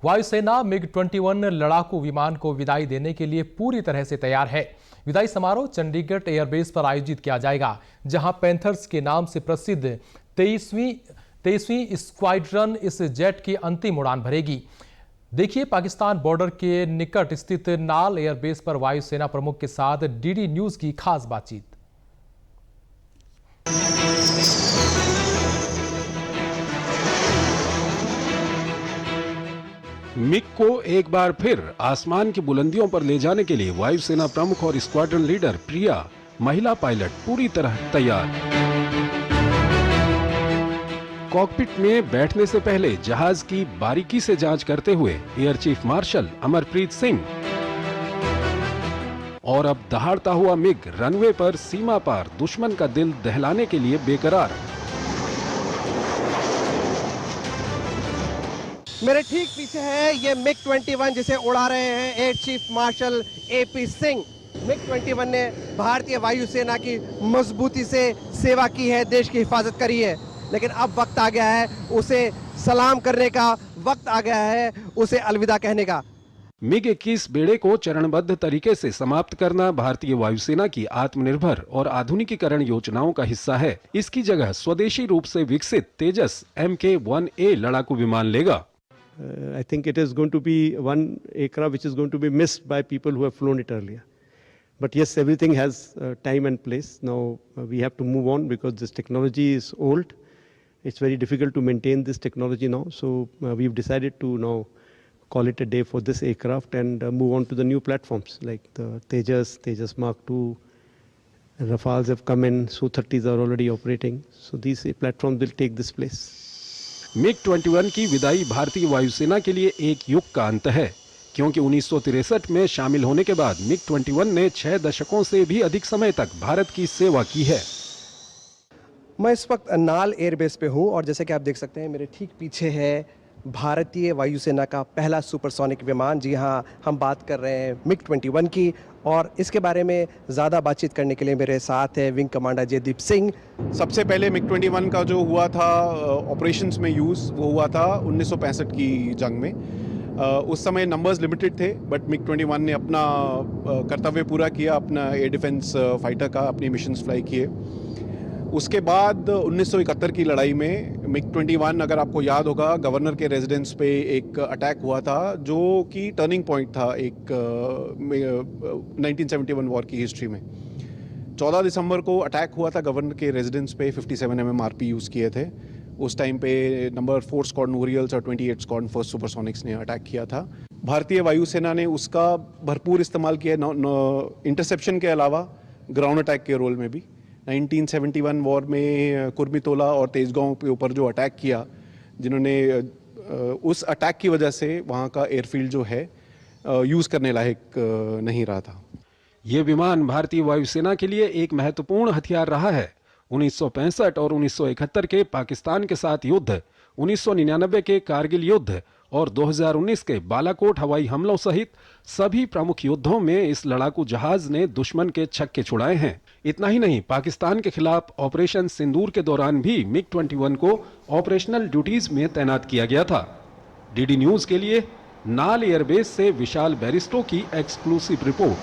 वायुसेना मिग-21 लड़ाकू विमान को विदाई देने के लिए पूरी तरह से तैयार है। विदाई समारोह चंडीगढ़ एयरबेस पर आयोजित किया जाएगा, जहां पैंथर्स के नाम से प्रसिद्ध 23वीं स्क्वाड्रन इस जेट की अंतिम उड़ान भरेगी। देखिए पाकिस्तान बॉर्डर के निकट स्थित नाल एयरबेस पर वायुसेना प्रमुख के साथ डीडी न्यूज की खास बातचीत। मिग को एक बार फिर आसमान की बुलंदियों पर ले जाने के लिए वायुसेना प्रमुख और स्क्वाड्रन लीडर प्रिया, महिला पायलट पूरी तरह तैयार। कॉकपिट में बैठने से पहले जहाज की बारीकी से जांच करते हुए air chief martial Amarpreet Singh और अब दहाड़ता हुआ मिग रनवे पर सीमा पार दुश्मन का दिल दहलाने के लिए बेकरार। मेरे ठीक पीछे है ये मिग-21 जिसे उड़ा रहे हैं air chief marshal AP Singh. मिग-21 ने भारतीय वायुसेना की मजबूती से सेवा की है, देश की हिफाजत करी है, लेकिन अब वक्त आ गया है उसे सलाम करने का, वक्त आ गया है उसे अलविदा कहने का। मिग-21 बेड़े को चरणबद्ध तरीके से समाप्त करना भारतीय वायुसेना की आत्मनिर्भर और आधुनिकीकरण योजनाओं का हिस्सा है। इसकी जगह स्वदेशी रूप से विकसित तेजस MK-1A लड़ाकू विमान लेगा। I think it is going to be one aircraft which is going to be missed by people who have flown it earlier. But yes, everything has time and place. Now we have to move on because this technology is old. It's very difficult to maintain this technology now. So we've decided to now call it a day for this aircraft and move on to the new platforms like the Tejas Mark II. Rafales have come in, Su-30s are already operating. So these platforms will take this place. मिग-21 की विदाई भारतीय वायुसेना के लिए एक युग का अंत है, क्योंकि 1963 में शामिल होने के बाद मिग-21 ने 6 दशकों से भी अधिक समय तक भारत की सेवा की है। मैं इस वक्त नाल एयरबेस पे हूँ और जैसे कि आप देख सकते हैं मेरे ठीक पीछे है भारतीय वायुसेना का पहला सुपरसोनिक विमान। जी हाँ, हम बात कर रहे हैं मिग-21 की और इसके बारे में ज़्यादा बातचीत करने के लिए मेरे साथ है विंग कमांडर जयदीप सिंह। सबसे पहले मिग-21 का जो हुआ था ऑपरेशंस में यूज़, वो हुआ था 1965 की जंग में। उस समय नंबर्स लिमिटेड थे, बट मिग-21 ने अपना कर्तव्य पूरा किया, अपना एयर डिफेंस फाइटर का अपने मिशंस फ्लाई किए। उसके बाद 1971 की लड़ाई में मिग-21, अगर आपको याद होगा, गवर्नर के रेजिडेंस पे एक अटैक हुआ था जो कि टर्निंग पॉइंट था एक 1971 वॉर की हिस्ट्री में। 14 दिसंबर को अटैक हुआ था गवर्नर के रेजिडेंस पे, 57 mm RP यूज़ किए थे। उस टाइम पे नंबर 4 स्क्वाड्रन ओरियल्स और 28 स्क्वाड्रन फर्स्ट सुपरसोनिक्स ने अटैक किया था। भारतीय वायुसेना ने उसका भरपूर इस्तेमाल किया, इंटरसेप्शन के अलावा ग्राउंड अटैक के रोल में भी। 1971 वॉर में कुर्मितोला और तेजगांव के ऊपर जो अटैक किया, जिन्होंने उस अटैक की वजह से वहाँ का एयरफील्ड जो है यूज़ करने लायक नहीं रहा था। ये विमान भारतीय वायुसेना के लिए एक महत्वपूर्ण हथियार रहा है। 1965 और 1971 के पाकिस्तान के साथ युद्ध, 1999 के कारगिल युद्ध और 2019 के बालाकोट हवाई हमलों सहित सभी प्रमुख युद्धों में इस लड़ाकू जहाज ने दुश्मन के छक्के छुड़ाए हैं। इतना ही नहीं, पाकिस्तान के खिलाफ ऑपरेशन सिंदूर के दौरान भी मिग-21 को ऑपरेशनल ड्यूटीज में तैनात किया गया था। डीडी न्यूज के लिए नाल एयरबेस से विशाल बैरिस्टो की एक्सक्लूसिव रिपोर्ट।